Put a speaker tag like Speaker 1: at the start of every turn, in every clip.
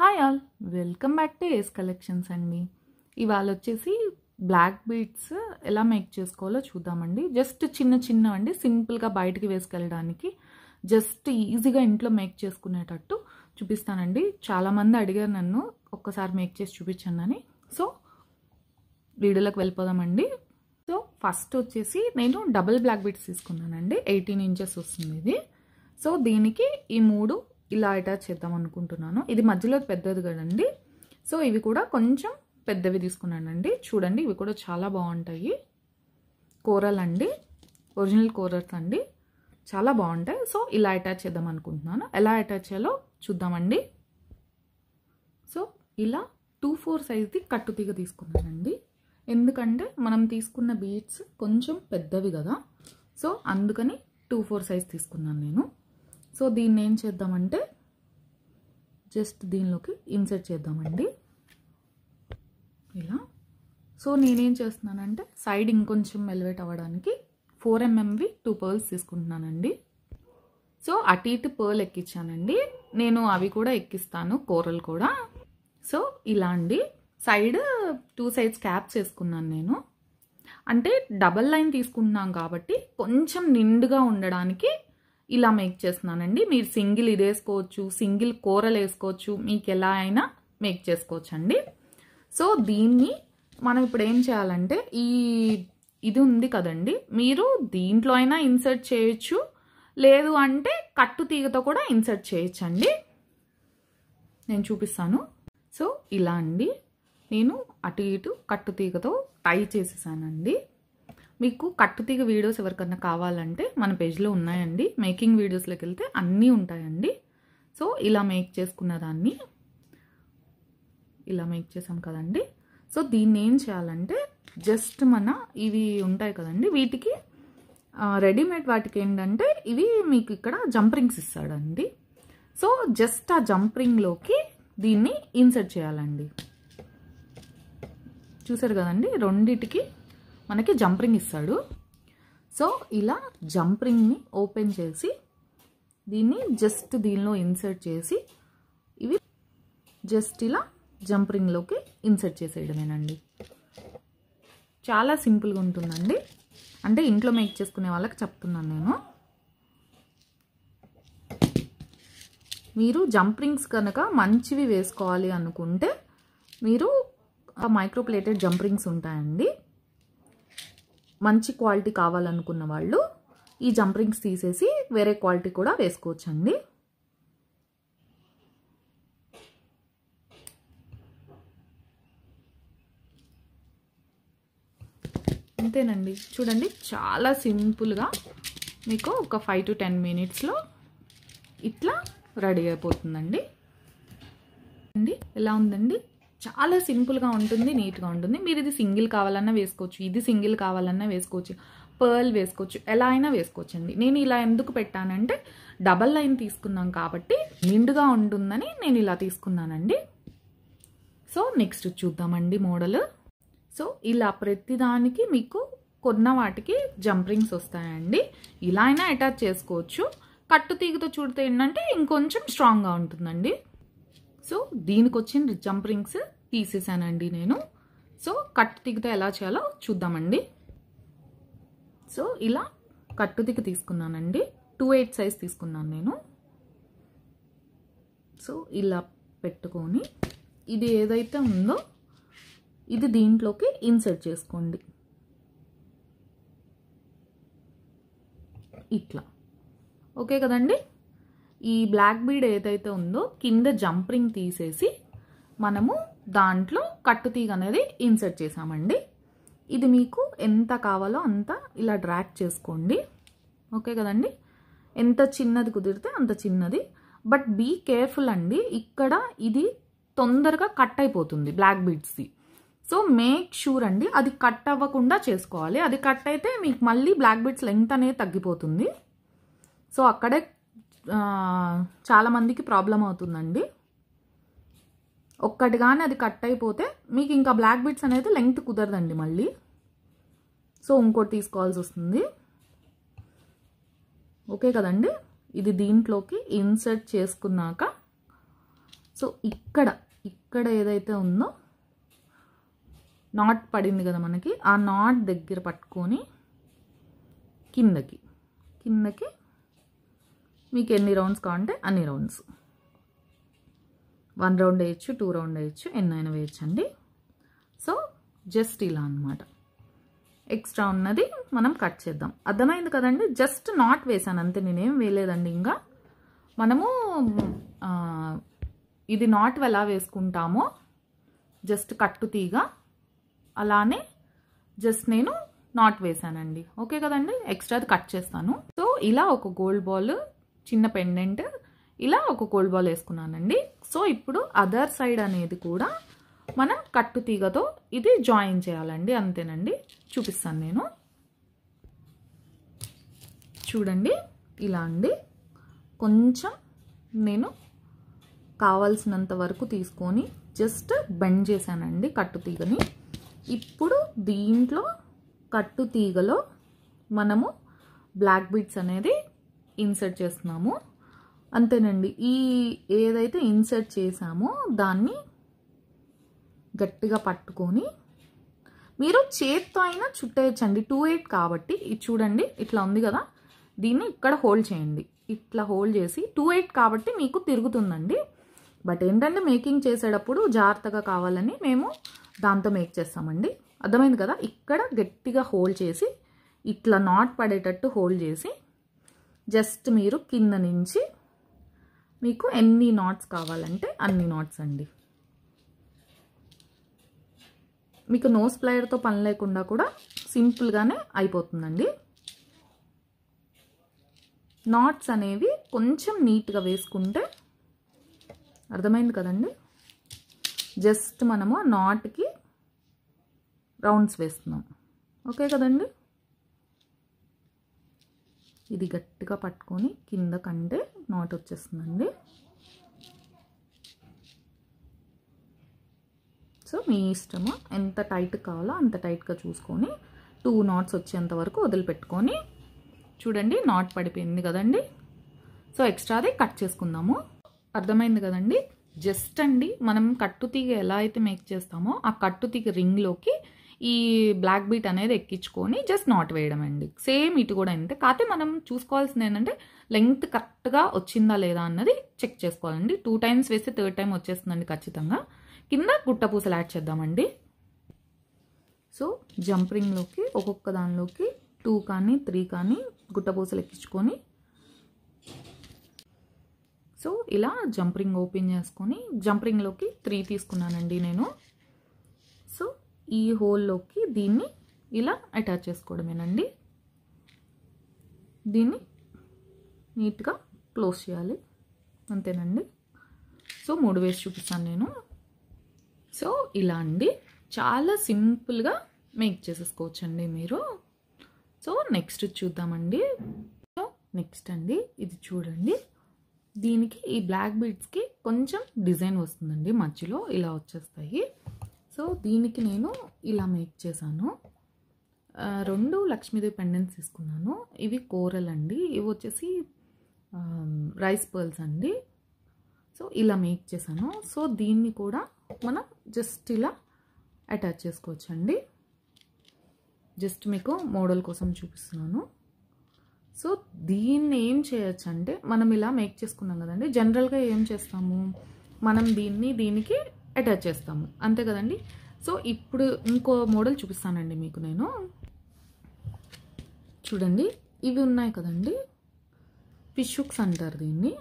Speaker 1: Hi all, welcome back to Ace Collections అండి. ఇవాళ వచ్చేసి బ్లాక్ బీడ్స్ ఎలా మేక్ చేసుకోవాలో చూద్దామండి. జస్ట్ చిన్న అండి, సింపుల్గా బయటికి వేసుకెళ్ళడానికి జస్ట్ ఈజీగా ఇంట్లో మేక్ చేసుకునేటట్టు చూపిస్తానండి. చాలామంది అడిగారు నన్ను ఒక్కసారి మేక్ చేసి చూపించండి. సో వీడియోలోకి వెళ్ళిపోదామండి. సో ఫస్ట్ వచ్చేసి నేను డబుల్ బ్లాక్ బీడ్స్ తీసుకున్నానండి. 18 ఇంచెస్ వస్తుంది ఇది. సో దీనికి ఈ 3 ఇలా అటాచ్ చేద్దాం అనుకుంటున్నాను. ఇది మధ్యలో పెద్దది కదండి. సో ఇవి కూడా కొంచెం పెద్దవి తీసుకున్నానండి. చూడండి, ఇవి కూడా చాలా బాగుంటాయి. కోరల్ అండి, ఒరిజినల్ కోరల్స్ అండి, చాలా బాగుంటాయి. సో ఇలా అటాచ్ చేద్దాం అనుకుంటున్నాను. ఎలా అటాచ్ చేయాలో చూద్దామండి. సో ఇలా 2/4 సైజ్ది కట్టుతీగ తీసుకున్నానండి. ఎందుకంటే మనం తీసుకున్న బీడ్స్ కొంచెం పెద్దవి కదా, సో అందుకని 2/4 సైజ్ తీసుకున్నాను నేను. సో దీన్ని ఏం చేద్దామంటే జస్ట్ దీనిలోకి ఇన్సర్ట్ చేద్దామండి ఇలా. సో నేనేం చేస్తున్నానంటే సైడ్ ఇంకొంచెం ఎలివేట్ అవ్వడానికి 4 mmవి 2 పర్ల్స్ తీసుకుంటున్నానండి. సో అటు ఇటు పర్ల్ ఎక్కించానండి. నేను అవి కూడా ఎక్కిస్తాను, కోరల్ కూడా. సో ఇలా అండి, సైడ్ 2 సైడ్స్ క్యాప్స్ వేసుకున్నాను నేను. అంటే డబల్ లైన్ తీసుకుంటున్నాం కాబట్టి కొంచెం నిండుగా ఉండడానికి ఇలా మేక్ చేస్తున్నానండి. మీరు సింగిల్ ఇది వేసుకోవచ్చు, సింగిల్ కోరల్ వేసుకోవచ్చు, మీకు ఎలా అయినా మేక్ చేసుకోవచ్చు అండి. సో దీన్ని మనం ఇప్పుడు ఏం చేయాలంటే ఇది ఉంది కదండి, మీరు దీంట్లో అయినా ఇన్సర్ట్ చేయొచ్చు, లేదు అంటే కట్టు తీగతో కూడా ఇన్సర్ట్ చేయొచ్చండి. నేను చూపిస్తాను. సో ఇలా అండి, నేను అటు ఇటు కట్టు తీగతో టై చేసేసానండి. మీకు కట్టుతీగ వీడియోస్ ఎవరికన్నా కావాలంటే మన పేజ్లో ఉన్నాయండి. మేకింగ్ వీడియోస్లోకి వెళ్తే అన్నీ ఉంటాయండి. సో ఇలా మేక్ చేసుకున్న దాన్ని ఇలా మేక్ చేసాం కదండి. సో దీన్ని ఏం చేయాలంటే జస్ట్ ఇవి ఉంటాయి కదండి, వీటికి రెడీమేడ్ వాటికి ఏంటంటే ఇవి మీకు ఇక్కడ జంప్ రింగ్స్ ఇస్తాడండి. సో జస్ట్ ఆ జంప్ రింగ్లోకి దీన్ని ఇన్సర్ట్ చేయాలండి. చూసారు కదండి, రెండిటికి మనకి జంప్ రింగ్ ఇస్తాడు. సో ఇలా జంప్ రింగ్ని ఓపెన్ చేసి దీన్ని జస్ట్ దీనిలో ఇన్సర్ట్ చేసి ఇవి జస్ట్ ఇలా జంప్ రింగ్లోకి ఇన్సర్ట్ చేసేయడమేనండి. చాలా సింపుల్గా ఉంటుందండి. అంటే ఇంట్లో మేక్ చేసుకునే వాళ్ళకి చెప్తున్నాను నేను. మీరు జంప్ రింగ్స్ కనుక మంచివి వేసుకోవాలి అనుకుంటే మీరు మైక్రోప్లేటెడ్ జంప్ రింగ్స్ ఉంటాయండి. మంచి క్వాలిటీ కావాలనుకున్న వాళ్ళు ఈ జంప్ రింగ్స్ తీసేసి వేరే క్వాలిటీ కూడా వేసుకోవచ్చండి. అంతేనండి. చూడండి, చాలా సింపుల్గా మీకు ఒక 5 to 10 మినిట్స్లో ఇట్లా రెడీ అయిపోతుందండి. అండి ఎలా ఉందండి? చాలా సింపుల్గా ఉంటుంది, నీట్గా ఉంటుంది. మీరు ఇది సింగిల్ కావాలన్నా వేసుకోవచ్చు, ఇది సింగిల్ కావాలన్నా వేసుకోవచ్చు, పర్ల్ వేసుకోవచ్చు, ఎలా అయినా వేసుకోవచ్చు అండి. నేను ఇలా ఎందుకు పెట్టానంటే డబల్ లైన్ తీసుకున్నాం కాబట్టి నిండుగా ఉంటుందని నేను ఇలా తీసుకున్నానండి. సో నెక్స్ట్ చూద్దామండి మోడల్. సో ఇలా ప్రతిదానికి మీకు కొన్న వాటికి జంప్ రింగ్స్ వస్తాయండి. ఇలా అయినా అటాచ్ చేసుకోవచ్చు. కట్టు తీగతో చూడితే ఏంటంటే ఇంకొంచెం స్ట్రాంగ్గా ఉంటుందండి. సో దీనికి వచ్చిన జంప్ రింగ్స్ తీసేసానండి నేను. సో కట్టు తీగతో ఎలా చేయాలో చూద్దామండి. సో ఇలా కట్టు తీగ తీసుకున్నానండి. 2/8 సైజ్ తీసుకున్నాను నేను. సో ఇలా పెట్టుకొని ఇది ఏదైతే ఉందో ఇది దీంట్లోకి ఇన్సర్ట్ చేసుకోండి ఇట్లా. ఓకే కదండి. ఈ బ్లాక్ బీడ్ ఏదైతే ఉందో కింద జంప్ రింగ్ తీసేసి మనము దాంట్లో కట్టుతీగ అనేది ఇన్సర్ట్ చేసామండి. ఇది మీకు ఎంత కావాలో అంత ఇలా డ్రాగ్ చేసుకోండి. ఓకే కదండి. ఎంత చిన్నది కుదిరితే అంత చిన్నది. బట్ బీ కేర్ఫుల్ అండి, ఇక్కడ ఇది తొందరగా కట్ అయిపోతుంది బ్లాక్ బీడ్స్ది. సో మేక్ షూర్ అండి అది కట్ అవ్వకుండా చేసుకోవాలి. అది కట్ అయితే మీకు మళ్ళీ బ్లాక్ బీడ్స్ లెంగ్త్ అనేది తగ్గిపోతుంది. సో అక్కడే చాలామందికి ప్రాబ్లం అవుతుందండి. ఒక్కటి కానీ అది కట్ అయిపోతే మీకు ఇంకా బ్లాక్ బీడ్స్ అనేది లెంగ్త్ కుదరదండి మళ్ళీ. సో ఇంకోటి తీసుకోవాల్సి వస్తుంది. ఓకే కదండి. ఇది దీంట్లోకి ఇన్సర్ట్ చేసుకున్నాక సో ఇక్కడ ఏదైతే ఉందో నాట్ పడింది కదా మనకి, ఆ నాట్ దగ్గర పట్టుకొని కిందకి మీకు ఎన్ని రౌండ్స్ కావాలంటే అన్ని రౌండ్స్, 1 రౌండ్ వేయచ్చు, 2 రౌండ్ వేయచ్చు, ఎన్నైనా వేయచ్చండి. సో జస్ట్ ఇలా అన్నమాట. ఎక్స్ట్రా ఉన్నది మనం కట్ చేద్దాం. అర్థమైంది కదండి? జస్ట్ నాట్ వేసాను అంతే, నేనేం వేయలేదండి. ఇంకా మనము ఇది నాట్ ఎలా వేసుకుంటామో జస్ట్ కట్టు తీగ అలానే జస్ట్ నేను నాట్ వేసానండి. ఓకే కదండి? ఎక్స్ట్రాది కట్ చేస్తాను. సో ఇలా ఒక గోల్డ్ బాల్, చిన్న పెండెంట్, ఇలా ఒక గోల్డ్ బాల్ వేసుకున్నానండి. సో ఇప్పుడు అదర్ సైడ్ అనేది కూడా మనం కట్టు తీగతో ఇది జాయిన్ చేయాలండి. అంతేనండి, చూపిస్తాను నేను. చూడండి ఇలా అండి, కొంచెం నేను కావాల్సినంత వరకు తీసుకొని జస్ట్ బెండ్ చేశానండి కట్టు తీగని. ఇప్పుడు దీంట్లో కట్టు తీగలో మనము బ్లాక్ బీడ్స్ అనేది ఇన్సర్ట్ చేస్తున్నాము. అంతేనండి. ఈ ఏదైతే ఇన్సర్ట్ చేసామో దాన్ని గట్టిగా పట్టుకొని మీరు చేత్తో అయినా చుట్టేయచ్చండి. 2/8 కాబట్టి ఇది చూడండి ఇట్లా ఉంది కదా, దీన్ని ఇక్కడ హోల్డ్ చేయండి. ఇట్లా హోల్డ్ చేసి 2/8 కాబట్టి మీకు తిరుగుతుందండి. బట్ ఏంటంటే మేకింగ్ చేసేటప్పుడు జాగ్రత్తగా కావాలని మేము దాంతో మేక్ చేస్తామండి. అర్థమైంది కదా? ఇక్కడ గట్టిగా హోల్డ్ చేసి ఇట్లా నాట్ పడేటట్టు హోల్డ్ చేసి జస్ట్ మీరు కింద నుంచి మీకు ఎన్ని నాట్స్ కావాలంటే అన్ని నాట్స్ అండి. మీకు నోస్ ప్లైయర్తో పని లేకుండా కూడా సింపుల్గానే అయిపోతుందండి. నాట్స్ అనేవి కొంచెం నీట్గా వేసుకుంటే, అర్థమైంది కదండి? జస్ట్ మనము నాట్కి రౌండ్స్ వేస్తున్నాం. ఓకే కదండి? ఇది గట్టిగా పట్టుకొని కింద కంటే నాట్ వచ్చేస్తుందండి. సో మీ ఇష్టము, ఎంత టైట్ కావాలో అంత టైట్గా చూసుకొని 2 నాట్స్ వచ్చేంత వరకు వదిలిపెట్టుకొని, చూడండి నాట్ పడిపోయింది కదండి. సో ఎక్స్ట్రాది కట్ చేసుకుందాము. అర్థమైంది కదండి? జస్ట్ అండి మనం కట్టు తీగ ఎలా అయితే మేక్ చేస్తామో ఆ కట్టు తీగ రింగ్లోకి ఈ బ్లాక్ బీట్ అనేది ఎక్కించుకొని జస్ట్ నాట్ వేయడం అండి. సేమ్ ఇటు కూడా అంతే. కాకపోతే మనం చూసుకోవాల్సింది ఏంటంటే లెంగ్త్ కరెక్ట్గా వచ్చిందా లేదా అన్నది చెక్ చేసుకోవాలండి. 2 టైమ్స్ వేస్తే 3rd టైం వచ్చేస్తుందండి ఖచ్చితంగా. కింద గుట్ట పూసలు యాడ్ చేద్దామండి. సో జంప్ రింగ్లోకి ఒక్కొక్క దానిలోకి 2 కానీ 3 కానీ గుట్ట పూసలు ఎక్కించుకొని, సో ఇలా జంప్ రింగ్ ఓపెన్ చేసుకొని జంప్ రింగ్లోకి 3 తీసుకున్నానండి నేను. సో ఈ హోల్లోకి దీన్ని ఇలా అటాచ్ చేసుకోవడమేనండి. దీన్ని నీట్గా క్లోజ్ చేయాలి. అంతేనండి. సో 3 వేసి చూపిస్తాను నేను. సో ఇలా అండి చాలా సింపుల్గా మేక్ చేసేసుకోవచ్చండి మీరు. సో నెక్స్ట్ చూద్దామండి. సో నెక్స్ట్ అండి ఇది చూడండి, దీనికి ఈ బ్లాక్ బీడ్స్కి కొంచెం డిజైన్ వస్తుందండి, మధ్యలో ఇలా వచ్చేస్తాయి. సో దీనికి నేను ఇలా మేక్ చేశాను. 2 లక్ష్మీదేవి పెండెంట్స్ తీసుకున్నాను. ఇవి కోరల్ అండి, ఇవి వచ్చేసి రైస్ పర్ల్స్ అండి. సో ఇలా మేక్ చేశాను. సో దీన్ని కూడా మనం జస్ట్ ఇలా అటాచ్ చేసుకోవచ్చండి. జస్ట్ మీకు మోడల్ కోసం చూపిస్తున్నాను. సో దీన్ని ఏం చేయొచ్చు అంటే, మనం ఇలా మేక్ చేసుకున్నాం కదండి, జనరల్గా ఏం చేస్తాము మనం దీనికి అటాచ్ చేస్తాము, అంతే కదండి. సో ఇప్పుడు ఇంకో మోడల్ చూపిస్తానండి మీకు నేను. చూడండి ఇవి ఉన్నాయి కదండి, ఫిష్ హుక్స్ అంటారు దీన్ని.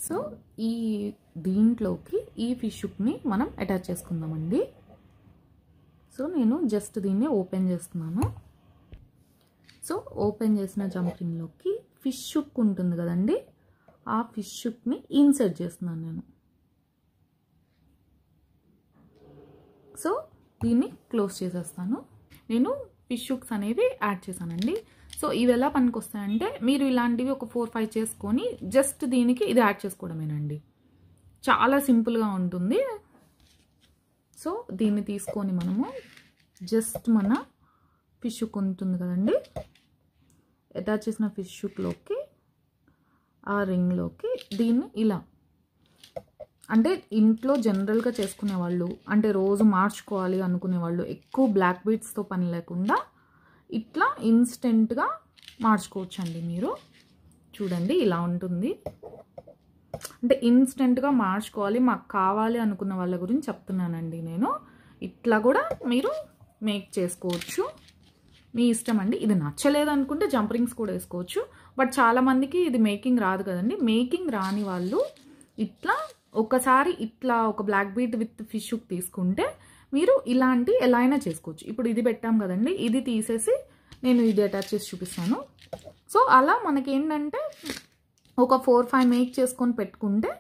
Speaker 1: సో ఈ దీంట్లోకి ఈ ఫిష్ హుక్ని మనం అటాచ్ చేసుకుందామండి. సో నేను జస్ట్ దీన్ని ఓపెన్ చేస్తున్నాను. సో ఓపెన్ చేసిన జంపింగ్లోకి ఫిష్ హుక్ ఉంటుంది కదండి, ఆ ఫిష్ హుక్ని ఇన్సర్ట్ చేస్తున్నాను నేను. సో దీన్ని క్లోజ్ చేసేస్తాను. నేను ఫిష్ హుక్స్ అనేవి యాడ్ చేశానండి. సో ఇవి ఎలా పనికి వస్తాయంటే, మీరు ఇలాంటివి ఒక 4-5 చేసుకొని జస్ట్ దీనికి ఇది యాడ్ చేసుకోవడమేనండి. చాలా సింపుల్గా ఉంటుంది. సో దీన్ని తీసుకొని మనము జస్ట్ మన ఫిష్ హుక్ ఉంటుంది కదండి, అటాచ్ చేసిన ఫిష్ హుక్లోకి ఆ రింగ్లోకి దీన్ని ఇలా అంటే ఇంట్లో జనరల్గా చేసుకునే వాళ్ళు, అంటే రోజు మార్చుకోవాలి అనుకునే వాళ్ళు, ఎక్కువ బ్లాక్ బీడ్స్తో పని లేకుండా ఇట్లా ఇన్స్టెంట్గా మార్చుకోవచ్చు అండి మీరు. చూడండి ఇలా ఉంటుంది. అంటే ఇన్స్టెంట్గా మార్చుకోవాలి, మాకు కావాలి అనుకున్న వాళ్ళ గురించి చెప్తున్నానండి నేను. ఇట్లా కూడా మీరు మేక్ చేసుకోవచ్చు, మీ ఇష్టం అండి. ఇది నచ్చలేదు అనుకుంటే జంప్ రింగ్స్ కూడా వేసుకోవచ్చు. బట్ చాలామందికి ఇది మేకింగ్ రాదు కదండి. మేకింగ్ రాని వాళ్ళు ఇట్లా ఒకసారి ఇట్లా ఒక block bead with fish hook తీసుకుంటే మీరు ఇలాంటి ఎలా అయినా చేసుకోవచ్చు. ఇప్పుడు ఇది పెట్టాం కదండి, ఇది తీసేసి నేను ఇది అటాచ్ చేసి చూపిస్తాను. సో అలా మనకేంటంటే ఒక 4-5 మేక్ చేసుకొని పెట్టుకుంటే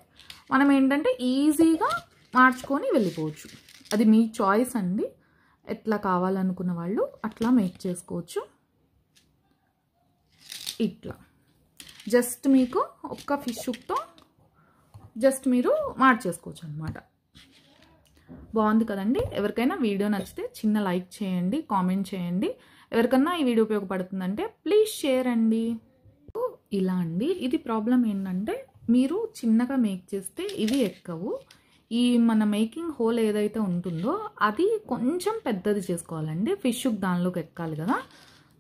Speaker 1: మనం ఏంటంటే ఈజీగా మార్చుకొని వెళ్ళిపోవచ్చు. అది మీ చాయిస్ అండి. ఎట్లా కావాలనుకున్న వాళ్ళు అట్లా మేక్ చేసుకోవచ్చు. ఇట్లా జస్ట్ మీకు ఒక్క ఫిష్ హుక్తో జస్ట్ మీరు మార్చేసుకోవచ్చు అనమాట. బాగుంది కదండి. ఎవరికైనా వీడియో నచ్చితే చిన్న లైక్ చేయండి, కామెంట్ చేయండి. ఎవరికన్నా ఈ వీడియో ఉపయోగపడుతుందంటే ప్లీజ్ షేర్ అండి. ఇలా అండి, ఇది ప్రాబ్లం ఏంటంటే మీరు చిన్నగా మేక్ చేస్తే ఇవి ఎక్కవు. ఈ మన మేకింగ్ హోల్ ఏదైతే ఉంటుందో అది కొంచెం పెద్దది చేసుకోవాలండి, ఫిష్ హుక్ దానిలోకి ఎక్కాలి కదా.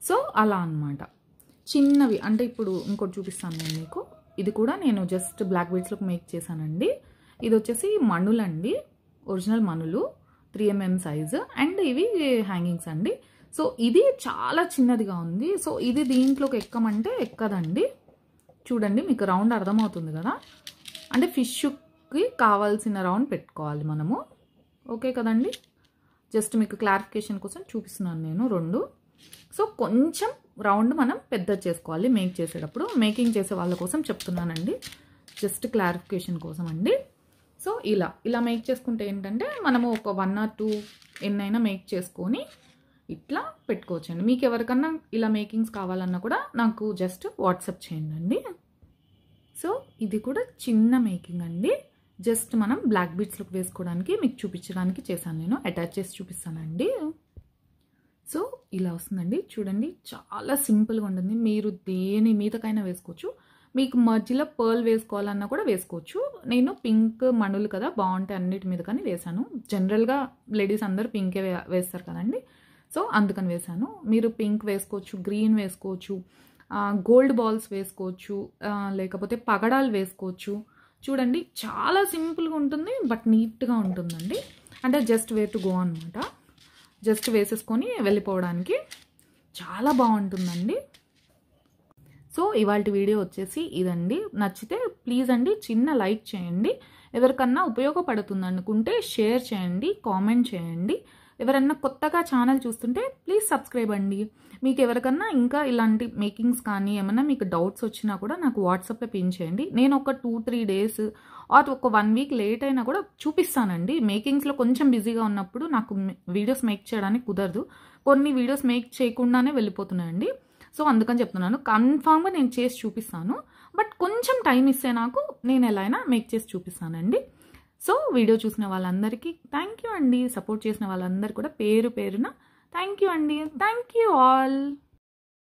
Speaker 1: సో అలా అన్నమాట. చిన్నవి అంటే ఇప్పుడు ఇంకోటి చూపిస్తాను నేను మీకు. ఇది కూడా నేను జస్ట్ బ్లాక్ బీడ్స్లోకి మేక్ చేశానండి. ఇది వచ్చేసి మణులండి, ఒరిజినల్ మణులు 3mm సైజు. అండ్ ఇవి హ్యాంగింగ్స్ అండి. సో ఇది చాలా చిన్నదిగా ఉంది. సో ఇది దీంట్లోకి ఎక్కమంటే ఎక్కదండి. చూడండి మీకు రౌండ్ అర్థమవుతుంది కదా. అంటే ఫిష్ హుక్కి కావాల్సిన రౌండ్ పెట్టుకోవాలి మనము. ఓకే కదండి. జస్ట్ మీకు క్లారిఫికేషన్ కోసం చూపిస్తున్నాను నేను 2. సో కొంచెం రౌండ్ మనం పెద్ద చేసుకోవాలి మేక్ చేసేటప్పుడు. మేకింగ్ చేసే వాళ్ళ కోసం చెప్తున్నానండి, జస్ట్ క్లారిఫికేషన్ కోసం అండి. సో ఇలా మేక్ చేసుకుంటే ఏంటంటే మనము ఒక 1 or 2 ఎన్నైనా మేక్ చేసుకొని ఇట్లా పెట్టుకోవచ్చండి. మీకు ఎవరికన్నా ఇలా మేకింగ్స్ కావాలన్నా కూడా నాకు జస్ట్ వాట్సాప్ చేయండి. సో ఇది కూడా చిన్న మేకింగ్ అండి. జస్ట్ మనం బ్లాక్ బీడ్స్లోకి వేసుకోవడానికి మీకు చూపించడానికి చేశాను నేను. అటాచ్ చేసి చూపిస్తానండి. సో ఇలా వస్తుందండి. చూడండి చాలా సింపుల్గా ఉంటుంది. మీరు దేని మీదకైనా వేసుకోవచ్చు. మీకు మధ్యలో పర్ల్ వేసుకోవాలన్నా కూడా వేసుకోవచ్చు. నేను పింక్ మణులు కదా బాగుంటాయి అన్నిటి మీద కానీ వేశాను. జనరల్గా లేడీస్ అందరూ పింకే వేస్తారు కదండి. సో అందుకని వేశాను. మీరు పింక్ వేసుకోవచ్చు, గ్రీన్ వేసుకోవచ్చు, గోల్డ్ బాల్స్ వేసుకోవచ్చు, లేకపోతే పగడాలు వేసుకోవచ్చు. చూడండి చాలా సింపుల్గా ఉంటుంది బట్ నీట్గా ఉంటుందండి. అంటే జస్ట్ వే టు గో అనమాట. జస్ట్ వేసేసుకొని వెళ్ళిపోవడానికి చాలా బాగుంటుందండి. సో ఇవాళ వీడియో వచ్చేసి ఇదండి. నచ్చితే ప్లీజ్ అండి చిన్న లైక్ చేయండి. ఎవరికన్నా ఉపయోగపడుతుంది అనుకుంటే షేర్ చేయండి, కామెంట్ చేయండి. ఎవరన్నా కొత్తగా ఛానల్ చూస్తుంటే ప్లీజ్ సబ్స్క్రైబ్ అండి. మీకు ఎవరికన్నా ఇంకా ఇలాంటి మేకింగ్స్ కానీ ఏమన్నా మీకు డౌట్స్ వచ్చినా కూడా నాకు వాట్సాప్లో పిన్ చేయండి. నేను ఒక 2-3 డేస్ ఆర్ ఒక 1 వీక్ లేట్ అయినా కూడా చూపిస్తానండి. మేకింగ్స్లో కొంచెం బిజీగా ఉన్నప్పుడు నాకు వీడియోస్ మేక్ చేయడానికి కుదరదు. కొన్ని వీడియోస్ మేక్ చేయకుండానే వెళ్ళిపోతున్నాయండి. సో అందుకని చెప్తున్నాను, కన్ఫామ్గా నేను చేసి చూపిస్తాను. బట్ కొంచెం టైం ఇస్తే నాకు నేను ఎలా అయినా మేక్ చేసి చూపిస్తానండి. సో వీడియో చూసిన వాళ్ళందరికీ థ్యాంక్ యూ అండి. సపోర్ట్ చేసిన వాళ్ళందరికీ కూడా పేరు పేరున థ్యాంక్ యూ అండి. Thank you all.